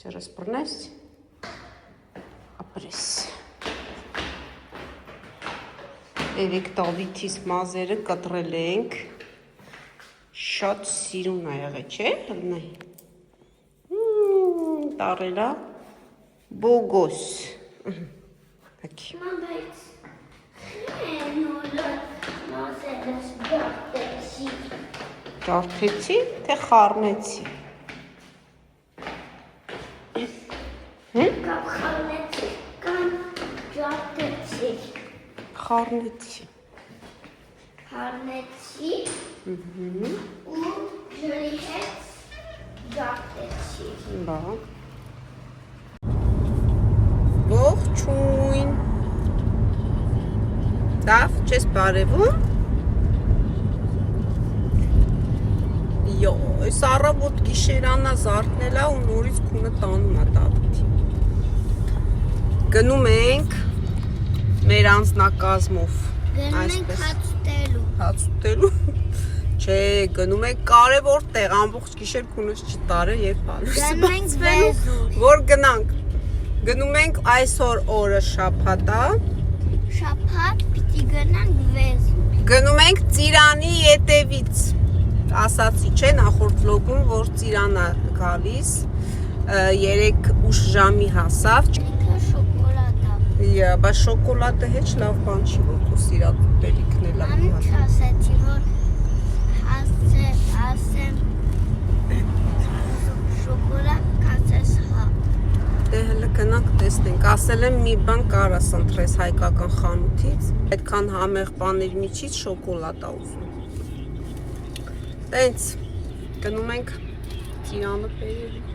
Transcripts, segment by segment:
Через բռնես, ապրես։ Երեք Դավիթիս մազերը կտրել ենք, շատ սիրուն է եղել, չէ՞, Լնայ։ Տարելա բոգոս։ Հակի։ Մամ, բայց նորը մազերս ջարդեցի։ Ջարդեցի, թե խառնեցի։ Կամ խառնեցի, կամ ջարդեցի։ Խառնեցի։ Խառնեցի ու ջրի հետ ջարդեցի։ Բա։ Ողջույն։ Դավ, չես բարևում։ Յո, այս առավոտ գիշերանա զարթնելա ու նորից քունը տանում է Դավիթի։ Գնում ենք մեր անձնակազմով։ Գնում ենք հաց ուտելու։ Հաց ուտելու։ Չէ, գնում ենք կարևոր տեղ, ամբողջ գիշեր քունս չտարը, երբ հալուսը Գնում ենք Վեզուր։ որ գնանք։ Գնում ենք այսօր օրը շաբաթ է։ Շաբաթ պիտի գնանք Վեզուր։ Գնում ենք Ծիրանի ետևից։ Ասացի չէ նախորդ վլոգում, որ Ծիրան է գալիս, 3 ուշ ժամի հասավ։ Ինքը շոկոլադ է։ Բայց շոկոլադը հեչ լավ բան չի, որ դու սիրած ուտելիքն էլ Ամ չասեցի, որ ասեմ շոկոլադ կացես հա։ Դե հələ գնանք տեսնենք, ասել եմ մի բան կարաս ընտրես հայկական խանութից, այդքան համեղ բաների միջից շոկոլադ է ուզում։ Տենց, գնում ենք Ծիրանը բերելու։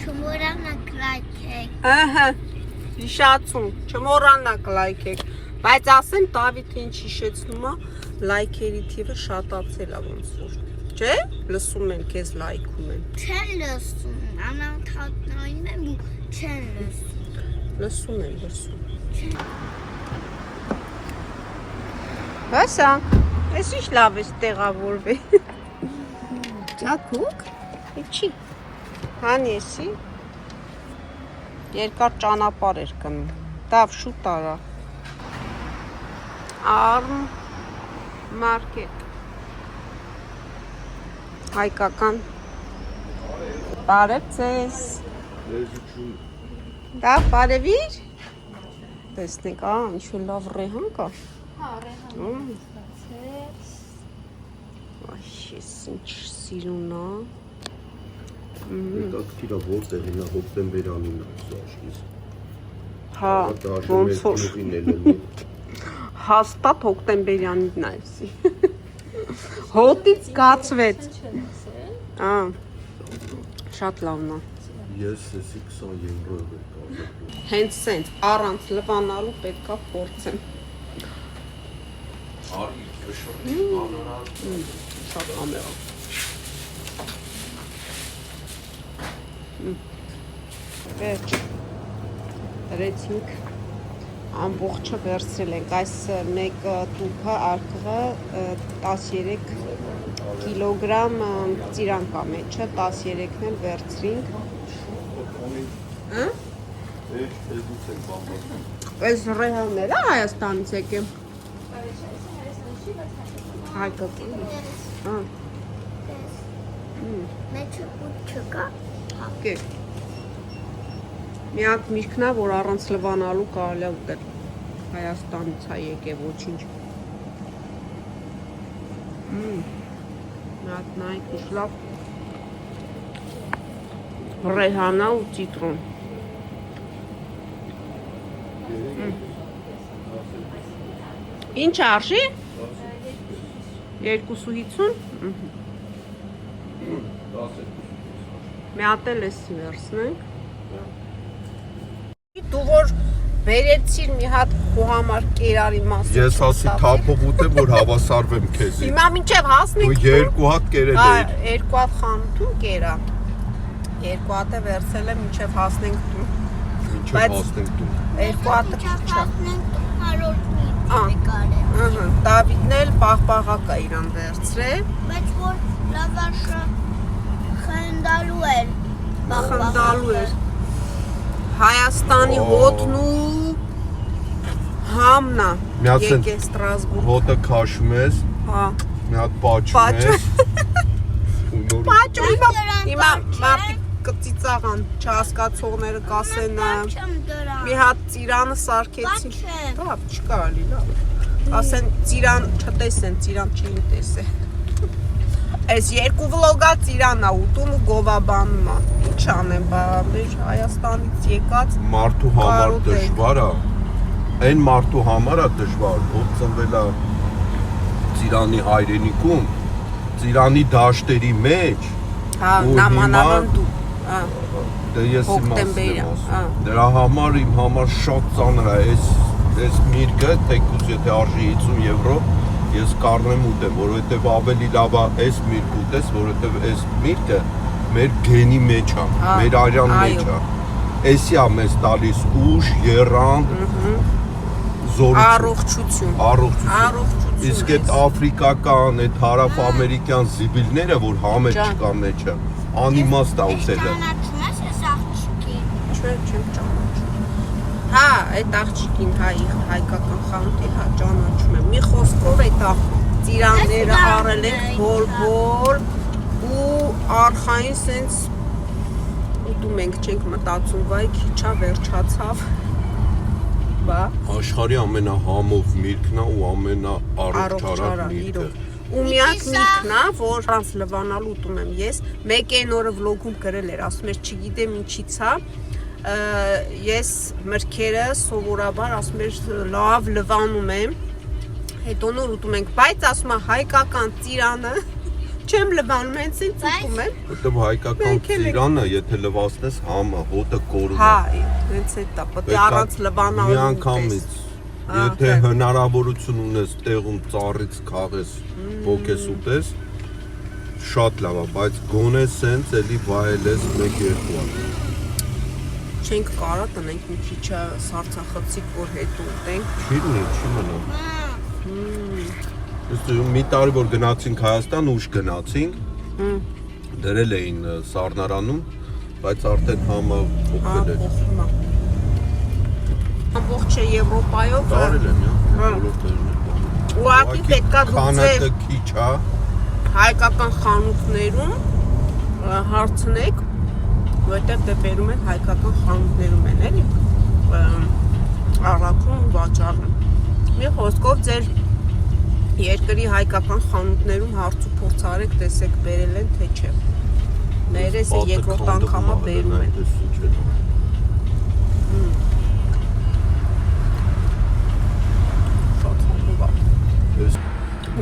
Չմոռանաք լայքեք։ Ահա, հիշացում, չմոռանաք լայքեք, բայց ասեմ Դավիթը ինչ հիշեցնում է, լայքերի թիվը շատացել է ոնց որ, չէ՞, լսում են քեզ լայքում են։ Չեն լսում, անընդհատ նայում եմ ու չեն լսում։ Լսում են, լսում։ Հասա, ես ինչ լավ ես տեղավորվել։ Ճակուկ, չի։ Հան եսի, երկար ճանապարհ էր գնում, դավ շուտ արա։ Արմ մարքետ, հայկական, բարև ձեզ, դա բարևիր, տեսնենք, ինչ-որ լավ ռեհան կա։ Հա, ռեհան Այ, ես ինչ սիրուն է։ Հետաքրքիր է որտեղ է հոկտեմբերանին աշխիս։ Հա, ոնց որ հաստատ հոկտեմբերյանին է էսի։ Հոտից գացվեց։ Շատ լավն է։ Ես էսի 20 եվրո եմ կազել։ Հենց սենց առանց լվանալու պետքա փորձեմ։ Արի, քշորի, անորալ։ Շատ համեղ է։ Վերջ, դրեցինք, ամբողջը վերցրել ենք, այս մեկ տուփը արկղը 13 կիլոգրամ ծիրան կա մեջը, 13-ն էլ վերցրինք։ Այս ռեհանները Հայաստանից եկեմ։ Հայկական։ Մեջը կուտ չկա։ Կեր։ Մի հատ միրգն է, որ առանց լվանալու կարելի է ուտել։ Հայաստանից է եկել, ոչինչ։ Մի հատ նայեք, ինչ լավ ռեհանա ու ցիտրոն։ Ինչ արժի? 2.50։ Մի հատ էլ էսի վերցնենք։ Դու որ վերեցիր մի հատ քո համար կերարի մասը։ Ես ասի թափող ուտեմ, որ հավասարվեմ քեզի։ Հիմա մինչև հասնենք։ Երկու հատ կերել էի։ Երկու հատ խանութում կերա։ Երկու հատ է վերցել եմ մինչև հասնենք տուն։ Մինչև հասնենք տուն։ Երկու հատը քիչ է։ Ահա, Դավիթն էլ պաղպաղակ է իրան վերցրել։ Բայց որ լավաշը խնդալու էր։ խնդալու էր։ Հայաստանի հոտն ու համնա։ Միացեն- Եկե Ստրասբուրգ։ Հոտը քաշում ես, Հա։ մի հատ պաճում Պաճում։ ես։ ու նոր Պաճում Դրան հիմա պաճ մարդիկ կծիծաղան, չհասկացողները կասեն Պաչեմ դրան։ մի հատ ծիրանը սարքեցին։ Պաչեմ։ Լավ, չկա ալի, լավ։ Ասեն ծիրան չտեսեն, ծիրան չի տեսե։ Այս երկու վլոգա ծիրանա ուտում ու գովաբանում է։ Ինչ անեմ, բա մեր Հայաստանից եկած մարդու համար Կարոտ ենք։ դժվար է։ Այն մարդու համար է դժվար, ով ծնվել է Ծիրանի հայրենիքում, Ծիրանի դաշտերի մեջ, հա ու նամանավան դու։ Հա։ դե ես իմ Հոկտեմբերյան, ասում հա։ եմ։ Դրա համար իմ համար շատ ծանր է այս միրգը, թեկուզ եթե արժի 50 եվրո, ես կառնեմ ուտեմ, որովհետև ավելի լավ է այս միրգ ուտես, որովհետև այս միրգը մեր գենի մեջ է, Հա, մեր արյան մեջ այո։ է։ Էսի է մեզ տալիս ուժ, եռանդ, զորություն։ Առողջություն։ Առողջություն։ Առողջություն։ Իսկ այդ աֆրիկական, այդ հարավ-ամերիկյան զիբիլները, որ համեր Ջան։ չկա մեջը, անիմաստ է ուտելը։ Ճանաչում ես այս աղջիկին։ Չեմ ճանաչում։ Հա, այդ աղջիկին հայկական խանութի հա ճանաչում եմ։ Մի խոսքով այդ ծիրանները առել ենք բոլ ու արխային սենց ուտում ենք, չենք մտածում, վայ քիչա վերջացավ։ Բա Աշխարհի ամենահամով միրգն է ու ամենաառողջարար միրգը։ ու միակ միրգն է, որ առանց լվանալու ուտում եմ ես, մեկ այն օրը վլոգում գրել էր, ասում էր, չգիտեմ ինչից է, ես մրգերը սովորաբար ասում էր լավ լվանում եմ, հետո նոր ուտում ենք, բայց ասում է հայկական ծիրանը չեմ լվանում, հենց ինձ ուտում եմ։ Որտեւ հայկական ծիրանը, եթե լվացնես համը, հոտը կորում է։ Հա, հենց այդ է, պետք է առանց լվանալու Միանգամից։ Եթե հնարավորություն ունես տեղում ծառից քաղես, ոգես ուտես, շատ լավ է, բայց գոնե սենց էլի վայելես 1-2 հատ։ Չենք կարա տնենք մի քիչ սարցախցիկ, որ հետ ուտենք։ Չի մնա։ Մի տարի որ գնացինք Հայաստան, ուշ գնացինք, դրել էին սառնարանում, բայց արդեն համը փոխվել էր։ Ամբողջ Եվրոպայով Տարել եմ, ուղղակի պետքա դուք քանակը քիչ է, հայկական խանութներում հարցնեք, որտեղ դե բերում են հայկական խանութներում են, էլի առաքում ու վաճառում։ Մի խոսքով ձեր երկրի հայկական խանութներում հարց ու փորձ արեք, տեսեք բերել են թե չէ։ Ներես է երկրորդ անգամը բերում են։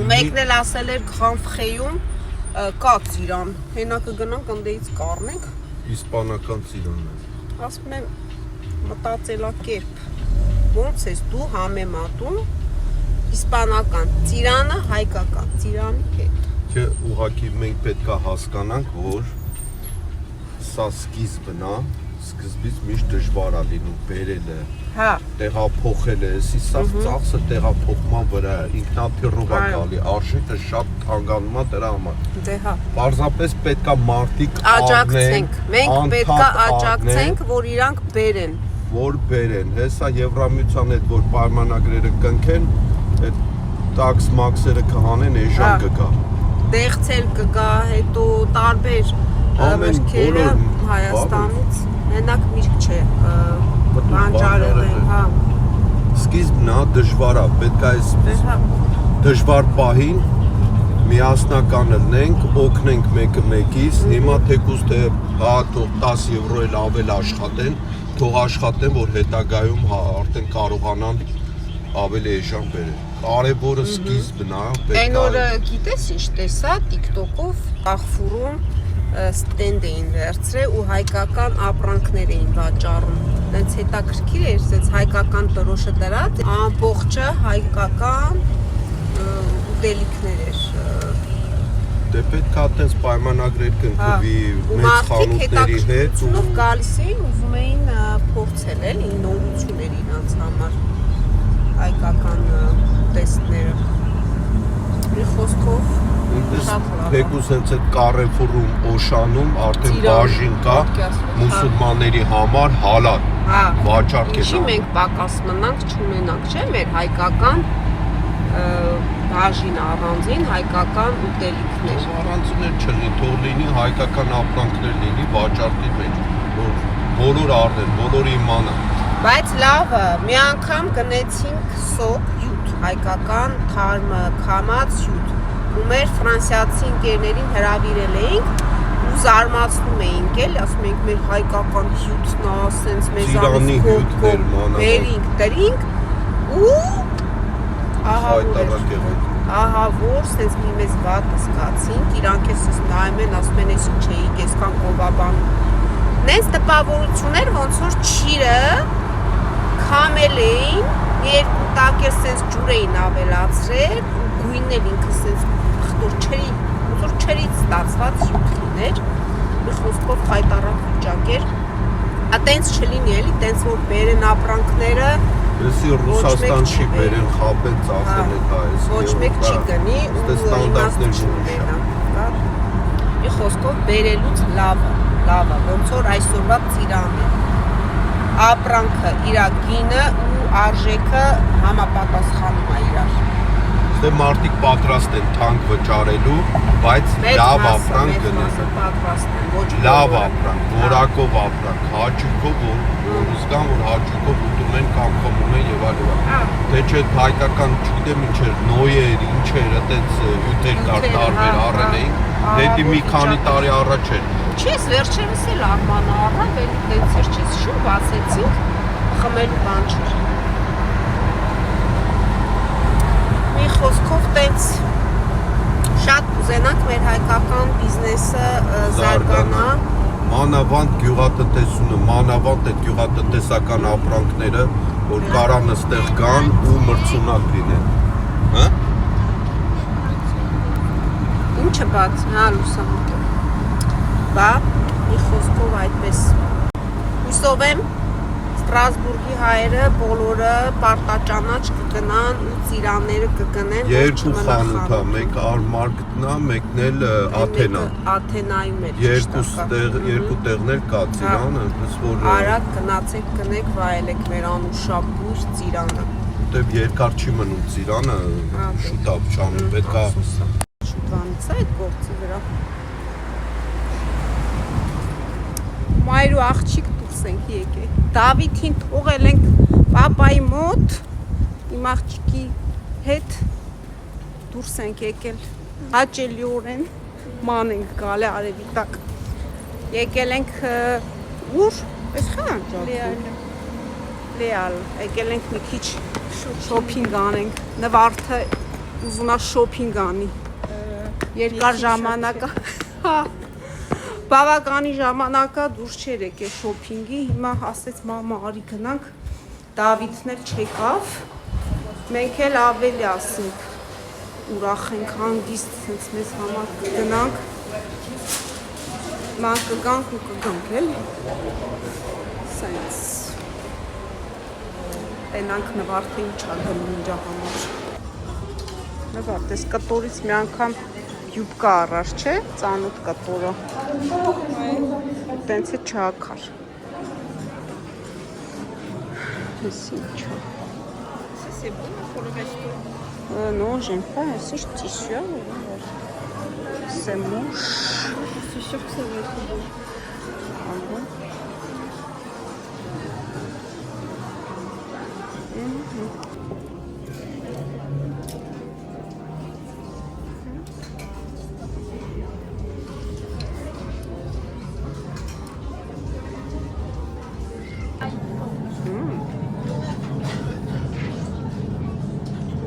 Ու մեկն էլ ասել էր Գրանֆխեյում կա ծիրան, հենա կգնանք ընդեից կառնենք։ Իսպանական ծիրանն է։ Ասում եմ մտածելակերպ, ոնց ես դու համեմատում իսպանական ծիրանը հայկական ծիրանի հետ։ Չէ, ուղղակի մենք պետք է հասկանանք, որ սա սկիզբն է, սկզբից միշտ դժվար է լինում բերելը, Հա, տեղափոխելը, սա ծախսը տեղափոխման վրա է, ինքնաթիռով է գալի, արժեքը շատ թանկանում է դրա համար։ դե հա։ Պարզապես պետք է մարդիկ Աջակցենք, մենք պետք է անդադ աջակցենք, որ իրանք բերեն։ որ բերեն, հեսա Եվրամիության հետ որ պայմանագրերը կնքեն, այդ տաքս մաքսերը կհանեն, էժան կգա։ Դեղցել կգա, հետո տարբեր մրգերը Հայաստանից, մենակ միրգ չէ, բանջարեղեն, հա։ Սկիզբն է դժվար է, պետք է այս Հա, դժվար պահին միասնական լինենք, օգնենք մեկը մեկից, հիմա թեկուզ թե հա թող 10 եվրո էլ ավել աշխատեն, թող աշխատեն, որ հետագայում արդեն կարողանան ավելի էժան բերել։ Կարևորը սկիզբն է, այն օրը գիտես ինչ տեսա, TikTok-ով Աղֆուրում ստենդ էին վերցրել ու հայկական ապրանքներ էին վաճառում։ Դենց հետաքրքիր էր, ասես հայկական տրոշը դրած, ամբողջը հայկական ուտելիքներ էր։ դե պետք է այդպես պայմանագրեր կնքվի մեծ խանութների հետ ու գալիս էին, ուզում էին փորձել էլի նորություններ իրանց համար հայկական տեստները։ Մի խոսքով Թեկուզ հենց այդ Կարեֆուրում, Օշանում արդեն բաժին կա մուսուլմանների համար հալալ։ Հա։ Վաճառք է։ Ինչի մենք պակաս մնանք, չունենանք, չէ՞, մեր հայկական բաժին առանձին հայկական ուտելիքներ։ Առանձին չլինի, թող լինի հայկական ապրանքներ լինի վաճառքի մեջ, որ բոլոր առնեն, բոլորը իմանան։ Բայց լավը, մի անգամ գնեցինք սոկ յուտ, հայկական թարմը, քամած յուտ, ու մեր ֆրանսիացի ընկերներին հրավիրել էինք ու զարմացնում էինք էլ, ասում ենք մեր հայկական հյութն է, ասենց մեզանից կողքով վերինք, տրինք ու ահա որ սենց մի մեզ վատ զգացինք, իրանք ես նայում են, ասում են ես ինչ էիք, եսքան կովաբան նենց տպավորություններ, ոնց որ չիրը քամել էին, երկու տակեր սենց ջուր էին ավելացրել ու գույնն էլ ինքը սենց ոնց որ չերից ստացված հյութիներ, մի խոսքով խայտառակ վիճակ էր, տենց չլինի էլի, տենց որ բերեն ապրանքները Եսի Ռուսաստան չի բերեն, խապեն, ծախեն էտ այս ոչ մեկ չի գնի ու ստանդարտներ չունենա մի խոսքով բերելուց լավը, ոնց որ այսօրվա ծիրան է ապրանքը, իրա գինը ու արժեքը համապատասխանում է իրար Դե մարդիկ պատրաստ են թանկ վճարելու, բայց լավ ապրանք գնեն լավ ապրանք, որակով ապրանք, հաճույքով, որ զգան, որ հաճույքով ուտում են կամ խմում են եւ այլն Թե չէ հայկական, չգիտեմ ինչ էր, նոյեր, ինչ էր, այդպես յուտեր տարբեր առել էինք, դեպի մի քանի տարի առաջ էր Չես վերջերս էլ Արմանը առավ, էլի տենց էր չես շուն բացեցինք, խմելու բան չէր Մի խոսքով տենց շատ կուզենանք մեր հայկական բիզնեսը զարգանա Մանավանդ գյուղատնտեսությունը, մանավանդ այդ գյուղատնտեսական ապրանքները, որ կարան այստեղ գան ու մրցունակ լինեն Հա? Ինչը բաց, հա լուսամուտը Բա, մի խոսքով այդպես Հույսով եմ Ստրասբուրգի հայերը բոլորը պարտաճանաչ կգնան ու ծիրանները կգնեն Երկու խանութ է, մեկ Արմարկն է, մեկն էլ Աթենա Աթենայում էլ Երկու տեղն էլ կա ծիրանը Արագ գնացեք կնեք վայելեք մեր անուշաբույր ծիրանը Որտև երկար չի մնում ծիրանը, շուտավ չանում, պետք է Շուտվանից է այդ գործի վրա Մայրու աղջիկ դուրս ենք եկել Դավիթին թողել ենք պապայի մոտ իմ աղջիկի հետ դուրս ենք եկել հաճելիորեն ման ենք գալ է արևի տակ եկել ենք ուր պես խան լեալ եկել ենք մի քիչ շոփինգ անենք նվարդը ուզունա շոփինգ անի երկար ժամանակա բավականի ժամանակա դուրս չեր եկել շոփինգի հիմա ասեց մամա արի գնանք Դավիթն էլ չեկավ մենք էլ ավելի ասենք ուրախ ենք հանգիստ sense մեզ համար կգնանք ման կգանք ու կգանք էլ sense Տենանք նվարդը ինչ ա գնում ինջա համար նվարդ ես կտորից մի անգամ յուբկա առար չէ ծանոթ կտորը տենց է չակար ես ինչա C'est bon pour le resto. Non, j'aime pas. C'est tissu. C'est moche. Je suis sûre que ça va être bon. Ah bon?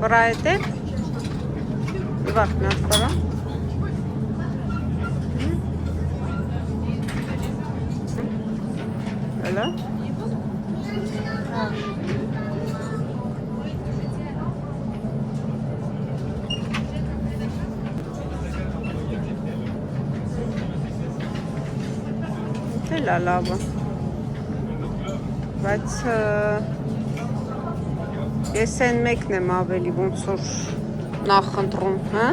Բրայետ է, իվարդ մի ատվարա Հելա Հելա լավը Բայց Ես են մեկն եմ ավելի ոնց որ նախընտրում, հա?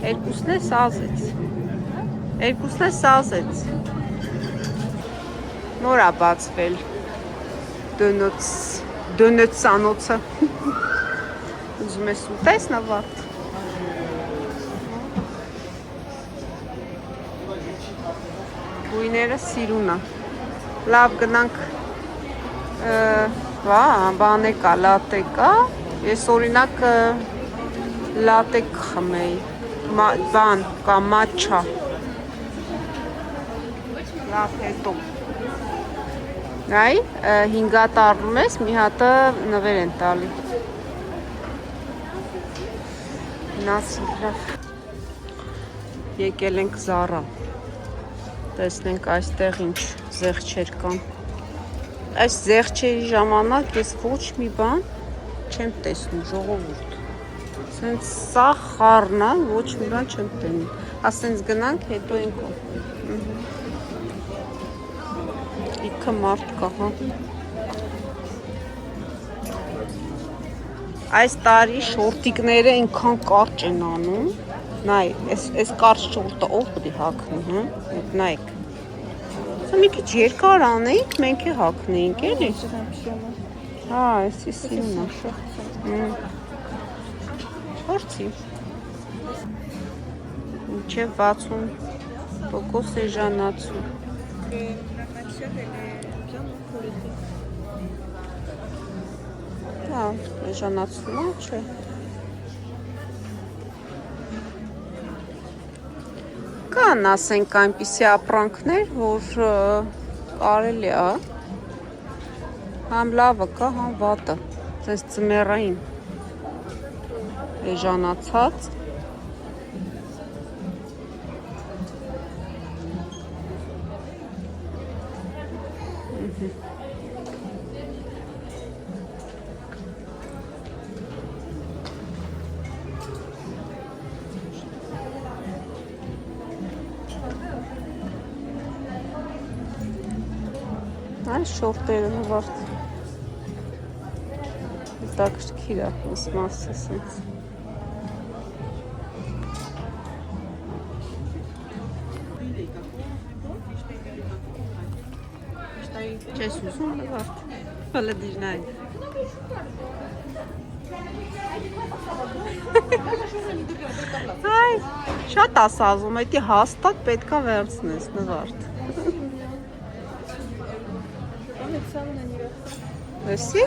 Երկուսն է սազեց։ Երկուսն է սազեց։ Նոր է բացվել դոնոցանոցը։ Ուզում ես ուտես նավարդ։ Գույները սիրուն է։ Լավ գնանք բան կա, լատե կա։ Ես օրինակ լատե կխմեի։ Բան կա մաչա։ Լավ հետո։ Այ 5 հատ առնում ես, մի հատը նվեր են տալի։ Նասի լավ։ Եկել ենք Զարա։ Տեսնենք այստեղ ինչ զեղչեր կան։ Այս զեղչերի ժամանակ ես ոչ մի բան չեմ տեսնում, ժողովուրդ։ Սենց սա խառն է, ոչ մի բան չեմ տեսնում։ Ասենց գնանք, հետո ենք։ Իքը մարդ կա, հա։ Այս տարի շորտիկները այնքան կարճ են անում։ Նայ, այս կարճ շորտը ով պետք է հագնի, հա։ Նայեք։ Սա մի քիչ երկար անեինք, մենք է հագնեինք, էլի։ Հա, էսի սիրուն է։ Փորձի։ Մինչև 60% էժանացում։ Հա, էժանացում է, չէ։ Կան, ասենք, այնպիսի ապրանքներ, որ կարելի է, համ լավը կա, համ վատը, այս ձմեռային էժանացած։ Այս շորտերը նվարդ։ Հետաքրքիր է, իս մասը սենց։ Չես ուզում նվարդ։ Հալը դիրնային։ Այ, շատ ասազում, այդի հաստատ պետքա վերցնես նվարդ։ Էսի։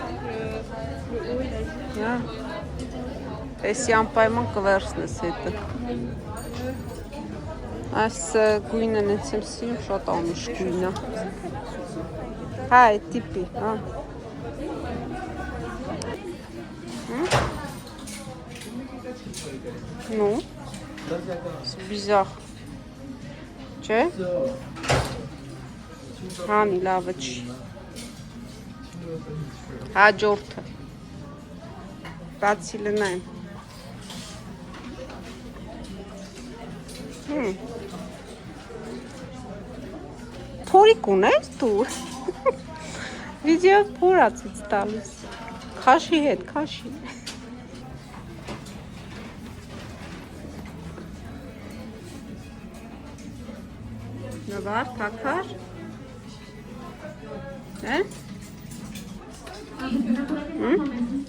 Հա։ Էսի անպայման կվերցնես հետը։ Այս գույնը նենց եմ սիրում, շատ անուշ գույն է։ Հա, այդ տիպի, հա։ Ну, բիզախ։ Չէ։ Հանի լավը չի։ Հաջորդը։ Բացի լնային։ Փորիկ ունես դու։ Վիդեո փորացից տալիս։ Քաշի հետ, քաշի։ Նվար, թակար։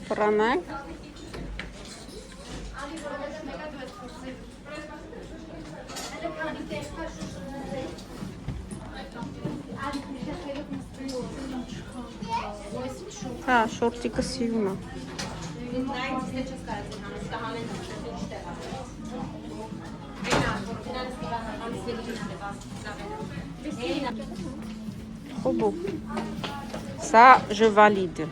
Պրանայք։ Հա, շորտիկը սիրուն է։ Խոբու։ Սա ժվալիդը։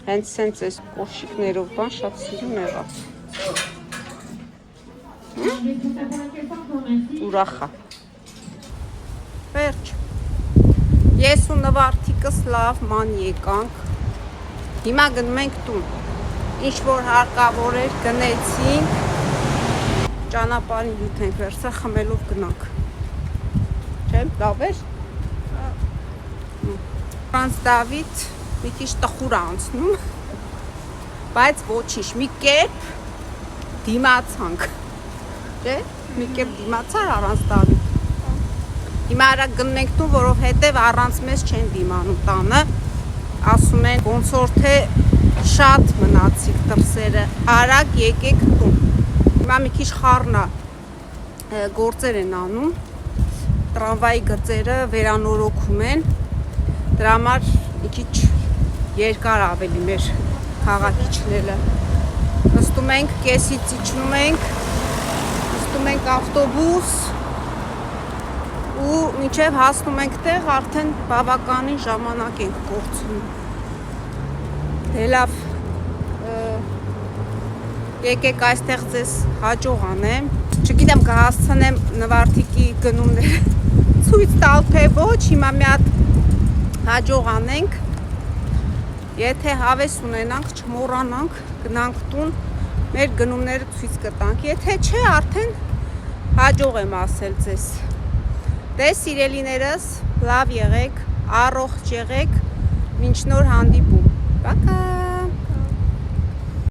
Հենց սենց ես կոշիկներով բան շատ սիրուն եղավ։ Ուրախա։ Վերջ։ Ես ու նվարդիկս լավ ման եկանք։ Հիմա գնում ենք տուն։ Ինչ որ հարկավոր էր գնեցինք։ Ճանապարհին յուտ ենք վերցա խմելով գնանք։ Չեմ, լավ էր։ Ֆրանց Դավիթ մի քիչ տխուր անցնում, բայց ոչինչ, մի կերպ դիմացանք։ Չէ՞։ Մի կերպ դիմացար առանց Դավիթ։ Հիմա արա գնենք տուն, որովհետև առանց մեզ չեն դիմանում տանը։ Ասում են ոնց որ թե շատ մնացիք դրսերը, արագ եկեք տուն։ Հիմա մի քիչ խառնա գործեր են անում, տրամվայի գծերը վերանորոգում են, դրա համար մի քիչ երկար ավելի մեր քաղաքիչները։ Նստում ենք, կեսից իջնում ենք, նստում ենք ավտոբուս ու մինչև հասնում ենք տեղ արդեն բավականին ժամանակ ենք կորցնում։ Դե լավ, եկեք այստեղ ձեզ հաջող անեմ, չգիտեմ կհասցնեմ նվարդիկի գնումները ցույց տալ թե ոչ, հիմա մի հատ հաջող անենք, եթե հավես ունենանք, չմոռանանք, գնանք տուն, մեր գնումները ցույց կտանք, եթե չէ արդեն հաջող եմ ասել ձեզ։ Դե սիրելիներս, լավ եղեք, առողջ եղեք, մինչ նոր հանդիպում։ Պակա։